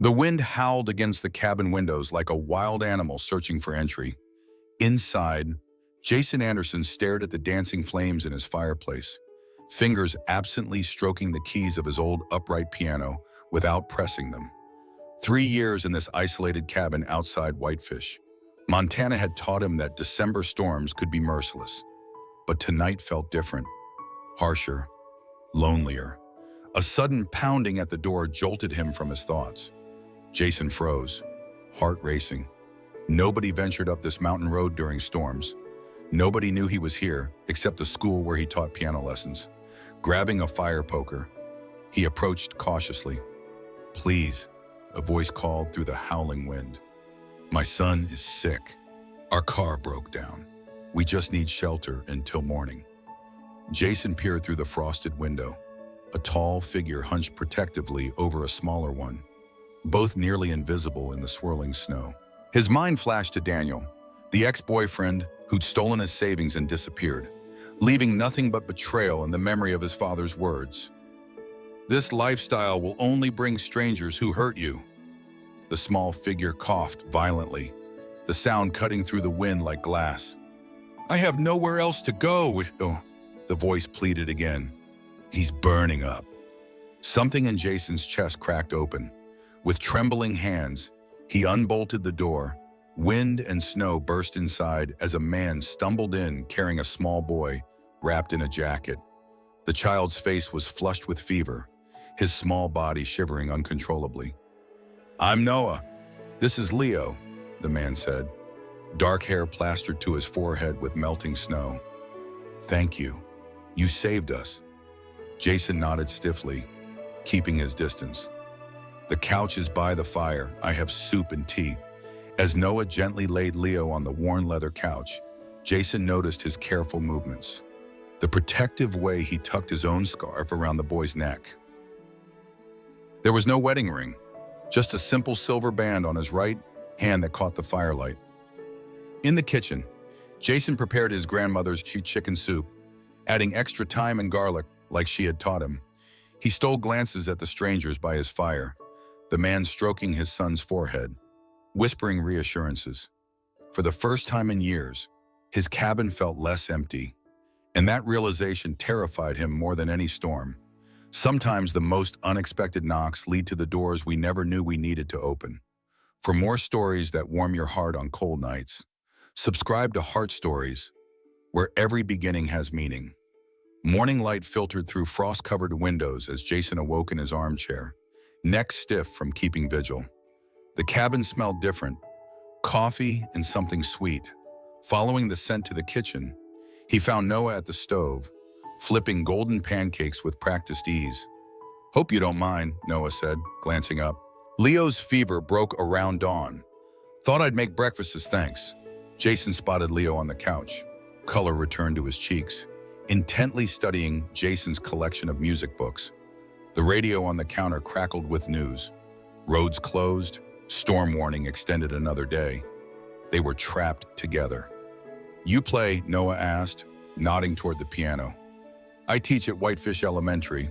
The wind howled against the cabin windows like a wild animal searching for entry. Inside, Jason Anderson stared at the dancing flames in his fireplace, fingers absently stroking the keys of his old upright piano without pressing them. 3 years in this isolated cabin outside Whitefish, Montana had taught him that December storms could be merciless. But tonight felt different, harsher, lonelier. A sudden pounding at the door jolted him from his thoughts. Jason froze, heart racing. Nobody ventured up this mountain road during storms. Nobody knew he was here, except the school where he taught piano lessons. Grabbing a fire poker, he approached cautiously. "Please," a voice called through the howling wind. "My son is sick. Our car broke down. We just need shelter until morning." Jason peered through the frosted window. A tall figure hunched protectively over a smaller one, both nearly invisible in the swirling snow. His mind flashed to Daniel, the ex-boyfriend who'd stolen his savings and disappeared, leaving nothing but betrayal in the memory of his father's words. "This lifestyle will only bring strangers who hurt you." The small figure coughed violently, the sound cutting through the wind like glass. "I have nowhere else to go," the voice pleaded again. "He's burning up." Something in Jason's chest cracked open. With trembling hands, he unbolted the door. Wind and snow burst inside as a man stumbled in carrying a small boy wrapped in a jacket. The child's face was flushed with fever, his small body shivering uncontrollably. "I'm Noah. This is Leo," the man said, dark hair plastered to his forehead with melting snow. "Thank you. You saved us." Jason nodded stiffly, keeping his distance. "The couch is by the fire. I have soup and tea." As Noah gently laid Leo on the worn leather couch, Jason noticed his careful movements, the protective way he tucked his own scarf around the boy's neck. There was no wedding ring, just a simple silver band on his right hand that caught the firelight. In the kitchen, Jason prepared his grandmother's chicken soup, adding extra thyme and garlic like she had taught him. He stole glances at the strangers by his fire, the man stroking his son's forehead, whispering reassurances. For the first time in years, his cabin felt less empty, and that realization terrified him more than any storm. Sometimes the most unexpected knocks lead to the doors we never knew we needed to open. For more stories that warm your heart on cold nights, subscribe to Heart Stories, where every beginning has meaning. Morning light filtered through frost-covered windows as Jason awoke in his armchair, neck stiff from keeping vigil. The cabin smelled different, coffee and something sweet. Following the scent to the kitchen, he found Noah at the stove, flipping golden pancakes with practiced ease. "Hope you don't mind," Noah said, glancing up. "Leo's fever broke around dawn. Thought I'd make breakfast as thanks." Jason spotted Leo on the couch. Color returned to his cheeks, intently studying Jason's collection of music books. The radio on the counter crackled with news. Roads closed, storm warning extended another day. They were trapped together. "You play?" Noah asked, nodding toward the piano. "I teach at Whitefish Elementary,"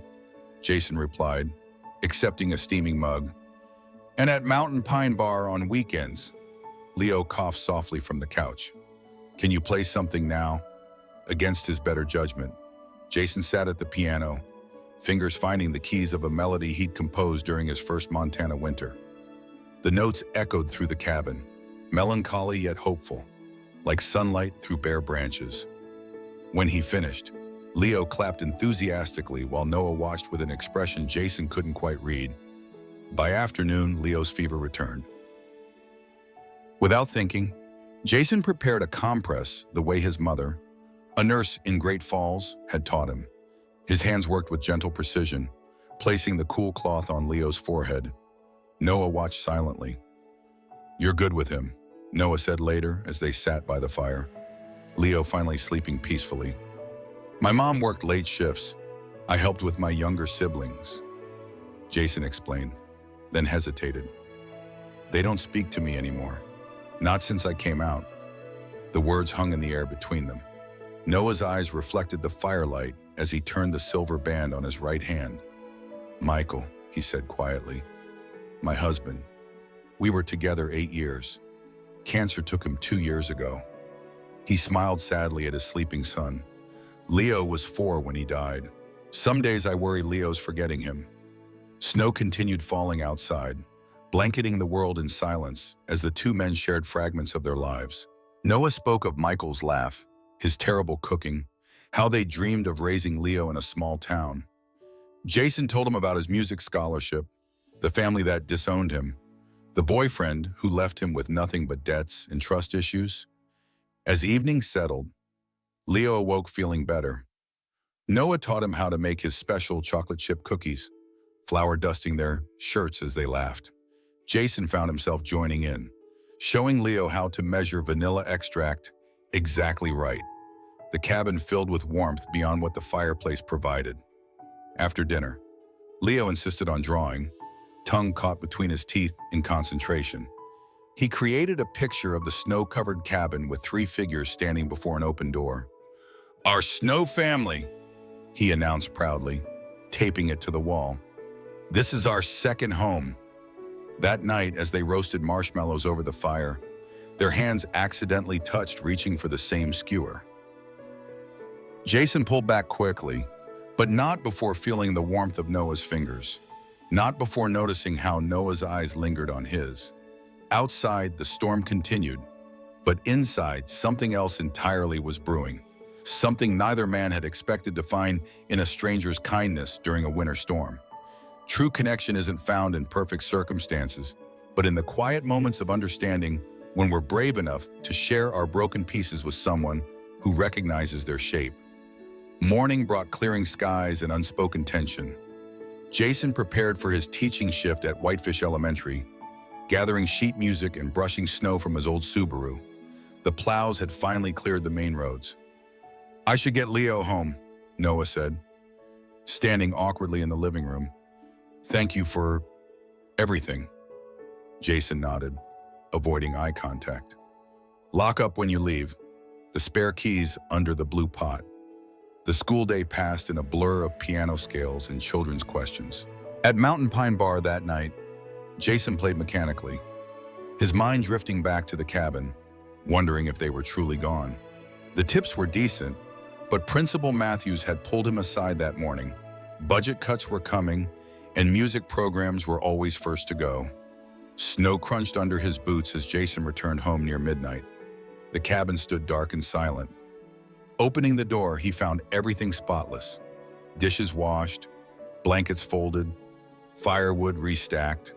Jason replied, accepting a steaming mug. "And at Mountain Pine Bar on weekends." Leo coughed softly from the couch. "Can you play something now?" Against his better judgment, Jason sat at the piano, fingers finding the keys of a melody he'd composed during his first Montana winter. The notes echoed through the cabin, melancholy yet hopeful, like sunlight through bare branches. When he finished, Leo clapped enthusiastically while Noah watched with an expression Jason couldn't quite read. By afternoon, Leo's fever returned. Without thinking, Jason prepared a compress the way his mother, a nurse in Great Falls, had taught him. His hands worked with gentle precision, placing the cool cloth on Leo's forehead. Noah watched silently. "You're good with him," Noah said later as they sat by the fire, Leo finally sleeping peacefully. "My mom worked late shifts. I helped with my younger siblings," Jason explained, then hesitated. "They don't speak to me anymore. Not since I came out." The words hung in the air between them. Noah's eyes reflected the firelight as he turned the silver band on his right hand. "Michael," he said quietly. My husband. We were together 8 years. Cancer took him 2 years ago. He smiled sadly at his sleeping son. Leo was 4 when he died. Some days I worry Leo's forgetting him. Snow continued falling outside, blanketing the world in silence as the two men shared fragments of their lives. Noah spoke of Michael's laugh, his terrible cooking, how they dreamed of raising Leo in a small town. Jason told him about his music scholarship, the family that disowned him, the boyfriend who left him with nothing but debts and trust issues. As evening settled, Leo awoke feeling better. Noah taught him how to make his special chocolate chip cookies, flour dusting their shirts as they laughed. Jason found himself joining in, showing Leo how to measure vanilla extract exactly right. The cabin filled with warmth beyond what the fireplace provided. After dinner, Leo insisted on drawing, tongue caught between his teeth in concentration. He created a picture of the snow-covered cabin with 3 figures standing before an open door. "Our snow family," he announced proudly, taping it to the wall. "This is our second home." That night, as they roasted marshmallows over the fire, their hands accidentally touched, reaching for the same skewer. Jason pulled back quickly, but not before feeling the warmth of Noah's fingers, not before noticing how Noah's eyes lingered on his. Outside, the storm continued, but inside, something else entirely was brewing, something neither man had expected to find in a stranger's kindness during a winter storm. True connection isn't found in perfect circumstances, but in the quiet moments of understanding when we're brave enough to share our broken pieces with someone who recognizes their shape. Morning brought clearing skies and unspoken tension. Jason prepared for his teaching shift at Whitefish Elementary, gathering sheet music and brushing snow from his old Subaru. The plows had finally cleared the main roads. "I should get Leo home," Noah said, standing awkwardly in the living room. "Thank you for everything." Jason nodded, avoiding eye contact. "Lock up when you leave. The spare keys under the blue pot." The school day passed in a blur of piano scales and children's questions. At Mountain Pine Bar that night, Jason played mechanically, his mind drifting back to the cabin, wondering if they were truly gone. The tips were decent, but Principal Matthews had pulled him aside that morning. Budget cuts were coming, and music programs were always first to go. Snow crunched under his boots as Jason returned home near midnight. The cabin stood dark and silent. Opening the door, he found everything spotless. Dishes washed, blankets folded, firewood restacked.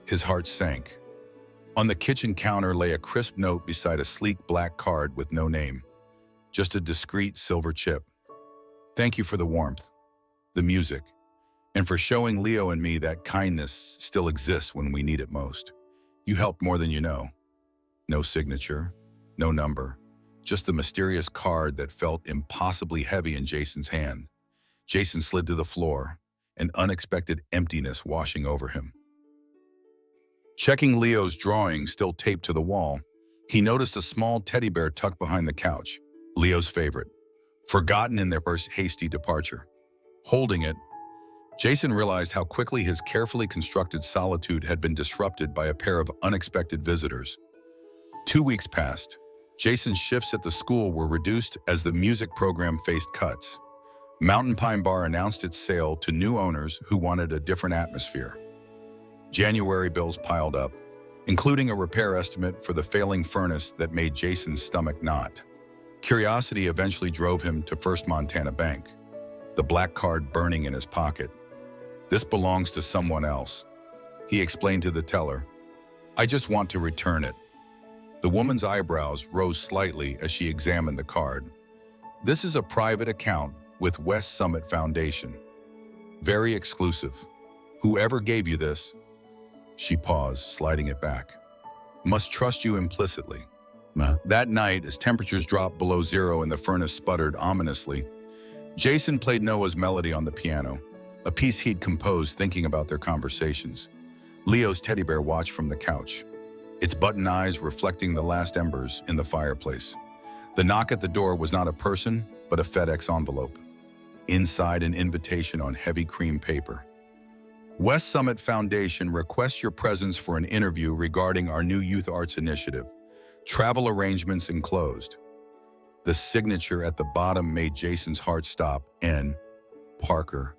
His heart sank. On the kitchen counter lay a crisp note beside a sleek black card with no name, just a discreet silver chip. "Thank you for the warmth, the music, and for showing Leo and me that kindness still exists when we need it most. You helped more than you know." No signature, no number, just the mysterious card that felt impossibly heavy in Jason's hand. Jason slid to the floor, an unexpected emptiness washing over him. Checking Leo's drawing still taped to the wall, he noticed a small teddy bear tucked behind the couch, Leo's favorite, forgotten in their first hasty departure. Holding it, Jason realized how quickly his carefully constructed solitude had been disrupted by a pair of unexpected visitors. 2 weeks passed. Jason's shifts at the school were reduced as the music program faced cuts. Mountain Pine Bar announced its sale to new owners who wanted a different atmosphere. January bills piled up, including a repair estimate for the failing furnace that made Jason's stomach knot. Curiosity eventually drove him to First Montana Bank, the black card burning in his pocket. "This belongs to someone else," he explained to the teller. "I just want to return it." The woman's eyebrows rose slightly as she examined the card. "This is a private account with West Summit Foundation. Very exclusive. Whoever gave you this," she paused, sliding it back, "must trust you implicitly." That night, as temperatures dropped below zero and the furnace sputtered ominously, Jason played Noah's melody on the piano, a piece he'd composed thinking about their conversations. Leo's teddy bear watched from the couch, its button eyes reflecting the last embers in the fireplace. The knock at the door was not a person, but a FedEx envelope. Inside, an invitation on heavy cream paper. West Summit Foundation requests your presence for an interview regarding our new youth arts initiative. Travel arrangements enclosed. The signature at the bottom made Jason's heart stop. N. Parker,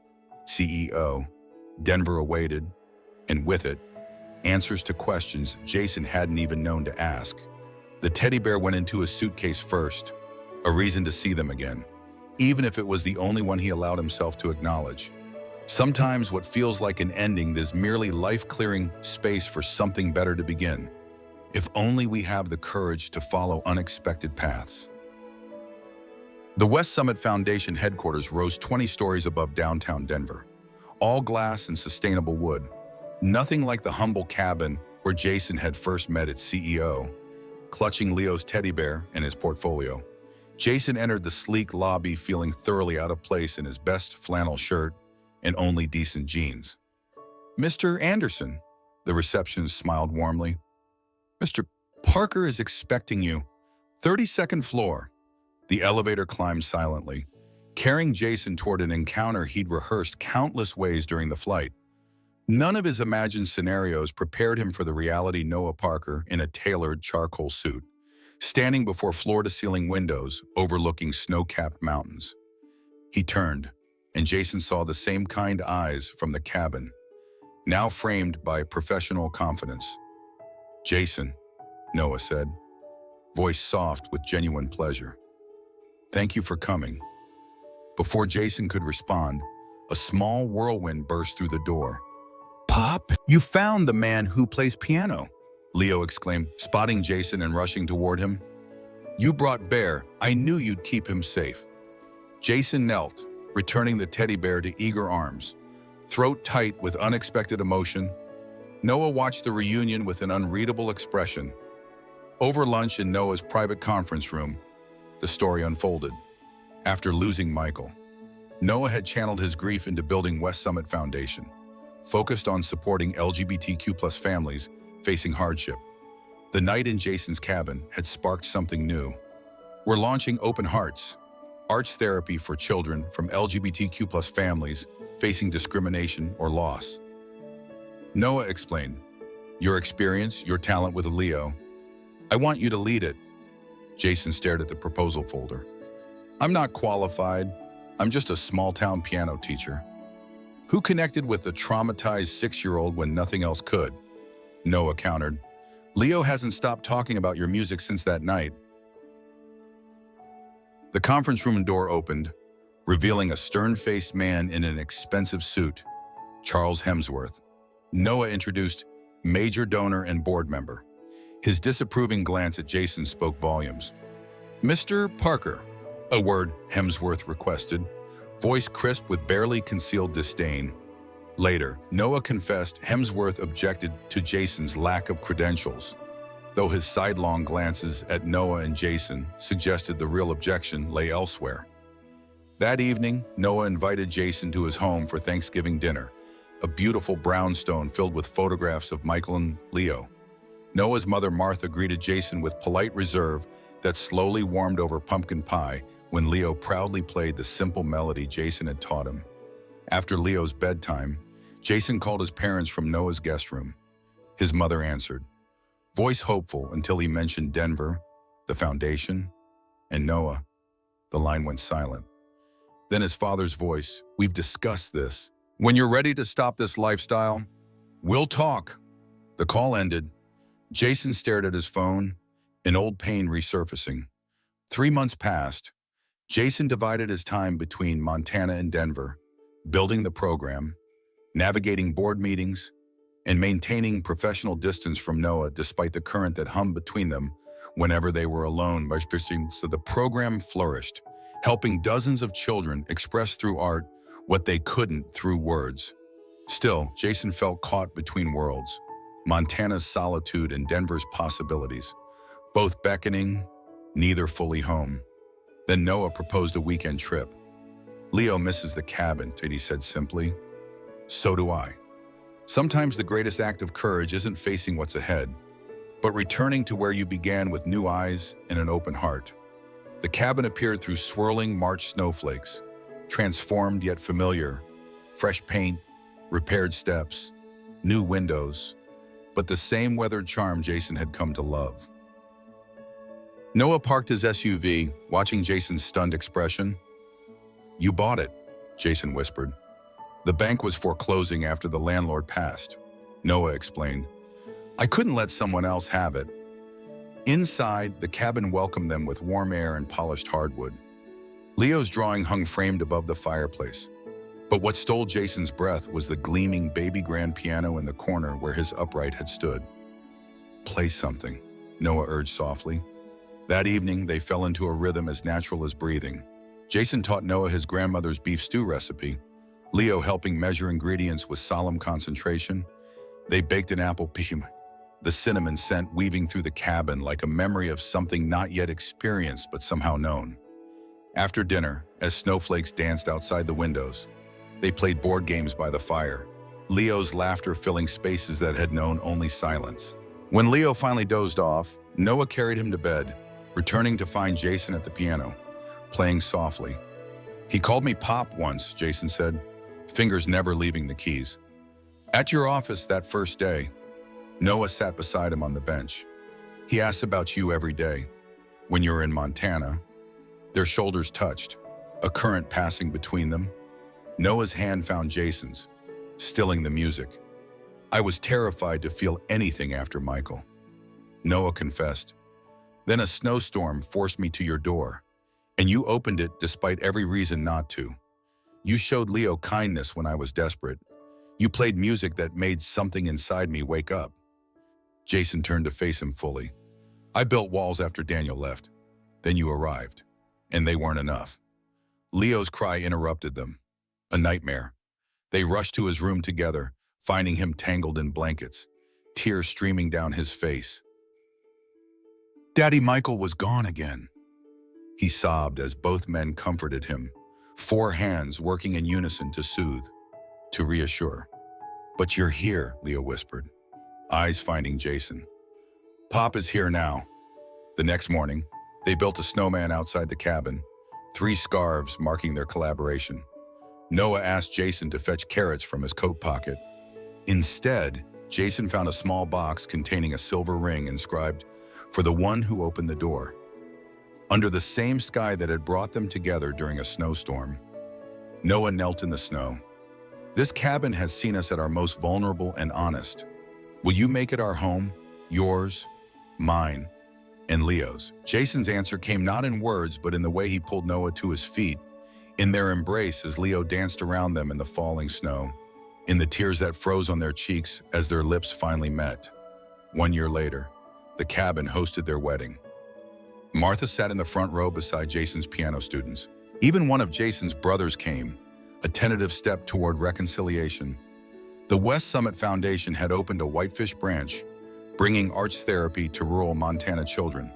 CEO. Denver awaited, and with it, answers to questions Jason hadn't even known to ask. The teddy bear went into his suitcase first, a reason to see them again, even if it was the only one he allowed himself to acknowledge. Sometimes what feels like an ending is merely life-clearing space for something better to begin, if only we have the courage to follow unexpected paths. The West Summit Foundation headquarters rose 20 stories above downtown Denver, all glass and sustainable wood. Nothing like the humble cabin where Jason had first met its CEO. Clutching Leo's teddy bear and his portfolio, Jason entered the sleek lobby feeling thoroughly out of place in his best flannel shirt and only decent jeans. "Mr. Anderson," the receptionist smiled warmly. "Mr. Parker is expecting you. 32nd floor." The elevator climbed silently, carrying Jason toward an encounter he'd rehearsed countless ways during the flight. None of his imagined scenarios prepared him for the reality. Noah Parker, in a tailored charcoal suit, standing before floor-to-ceiling windows overlooking snow-capped mountains. He turned, and Jason saw the same kind eyes from the cabin, now framed by professional confidence. "Jason," Noah said, voice soft with genuine pleasure. "Thank you for coming." Before Jason could respond, a small whirlwind burst through the door. "Pop, you found the man who plays piano," Leo exclaimed, spotting Jason and rushing toward him. "You brought Bear. I knew you'd keep him safe." Jason knelt, returning the teddy bear to eager arms, throat tight with unexpected emotion. Noah watched the reunion with an unreadable expression. Over lunch in Noah's private conference room, the story unfolded. After losing Michael, Noah had channeled his grief into building West Summit Foundation, focused on supporting LGBTQ+ families facing hardship. The night in Jason's cabin had sparked something new. "We're launching Open Hearts, arts therapy for children from LGBTQ+ families facing discrimination or loss." Noah explained, "Your experience, your talent with Leo. I want you to lead it." Jason stared at the proposal folder. "I'm not qualified. I'm just a small-town piano teacher who connected with a traumatized 6-year-old when nothing else could." Noah countered, "Leo hasn't stopped talking about your music since that night." The conference room door opened, revealing a stern-faced man in an expensive suit, Charles Hemsworth. Noah introduced major donor and board member. His disapproving glance at Jason spoke volumes. "Mr. Parker," a word Hemsworth requested, voice crisp with barely concealed disdain. Later, Noah confessed Hemsworth objected to Jason's lack of credentials, though his sidelong glances at Noah and Jason suggested the real objection lay elsewhere. That evening, Noah invited Jason to his home for Thanksgiving dinner, a beautiful brownstone filled with photographs of Michael and Leo. Noah's mother Martha greeted Jason with polite reserve that slowly warmed over pumpkin pie when Leo proudly played the simple melody Jason had taught him. After Leo's bedtime, Jason called his parents from Noah's guest room. His mother answered, voice hopeful until he mentioned Denver, the foundation, and Noah. The line went silent. Then his father's voice, "We've discussed this. When you're ready to stop this lifestyle, we'll talk." The call ended. Jason stared at his phone, an old pain resurfacing. 3 months passed. Jason divided his time between Montana and Denver, building the program, navigating board meetings, and maintaining professional distance from Noah despite the current that hummed between them whenever they were alone. So the program flourished, helping dozens of children express through art what they couldn't through words. Still, Jason felt caught between worlds, Montana's solitude and Denver's possibilities, both beckoning, neither fully home. Then Noah proposed a weekend trip. "Leo misses the cabin," he said simply. "So do I." Sometimes the greatest act of courage isn't facing what's ahead, but returning to where you began with new eyes and an open heart. The cabin appeared through swirling March snowflakes, transformed yet familiar, fresh paint, repaired steps, new windows, but the same weathered charm Jason had come to love. Noah parked his SUV, watching Jason's stunned expression. "You bought it," Jason whispered. "The bank was foreclosing after the landlord passed," Noah explained. "I couldn't let someone else have it." Inside, the cabin welcomed them with warm air and polished hardwood. Leo's drawing hung framed above the fireplace. But what stole Jason's breath was the gleaming baby grand piano in the corner where his upright had stood. "Play something," Noah urged softly. That evening, they fell into a rhythm as natural as breathing. Jason taught Noah his grandmother's beef stew recipe, Leo helping measure ingredients with solemn concentration. They baked an apple pie, the cinnamon scent weaving through the cabin like a memory of something not yet experienced but somehow known. After dinner, as snowflakes danced outside the windows, they played board games by the fire, Leo's laughter filling spaces that had known only silence. When Leo finally dozed off, Noah carried him to bed, returning to find Jason at the piano, playing softly. "He called me Pop once," Jason said, fingers never leaving the keys. "At your office that first day." Noah sat beside him on the bench. "He asks about you every day. When you're in Montana." Their shoulders touched, a current passing between them. Noah's hand found Jason's, stilling the music. "I was terrified to feel anything after Michael," Noah confessed. "Then a snowstorm forced me to your door, and you opened it despite every reason not to. You showed Leo kindness when I was desperate. You played music that made something inside me wake up." Jason turned to face him fully. "I built walls after Daniel left. Then you arrived, and they weren't enough." Leo's cry interrupted them. A nightmare. They rushed to his room together, finding him tangled in blankets, tears streaming down his face. "Daddy Michael was gone again," he sobbed as both men comforted him, 4 hands working in unison to soothe, to reassure. "But you're here," Leo whispered, eyes finding Jason. "Pop is here now." The next morning, they built a snowman outside the cabin, 3 scarves marking their collaboration. Noah asked Jason to fetch carrots from his coat pocket. Instead, Jason found a small box containing a silver ring inscribed, "For the one who opened the door." Under the same sky that had brought them together during a snowstorm, Noah knelt in the snow. "This cabin has seen us at our most vulnerable and honest. Will you make it our home? Yours, mine, and Leo's?" Jason's answer came not in words, but in the way he pulled Noah to his feet, in their embrace as Leo danced around them in the falling snow, in the tears that froze on their cheeks as their lips finally met. 1 year later, the cabin hosted their wedding. Martha sat in the front row beside Jason's piano students. Even one of Jason's brothers came, a tentative step toward reconciliation. The West Summit Foundation had opened a Whitefish branch, bringing arts therapy to rural Montana children.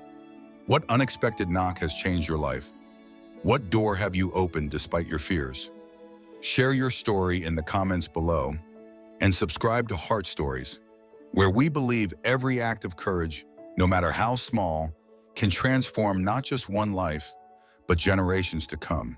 What unexpected knock has changed your life? What door have you opened despite your fears? Share your story in the comments below and subscribe to Heart Stories, where we believe every act of courage, no matter how small, can transform not just one life, but generations to come.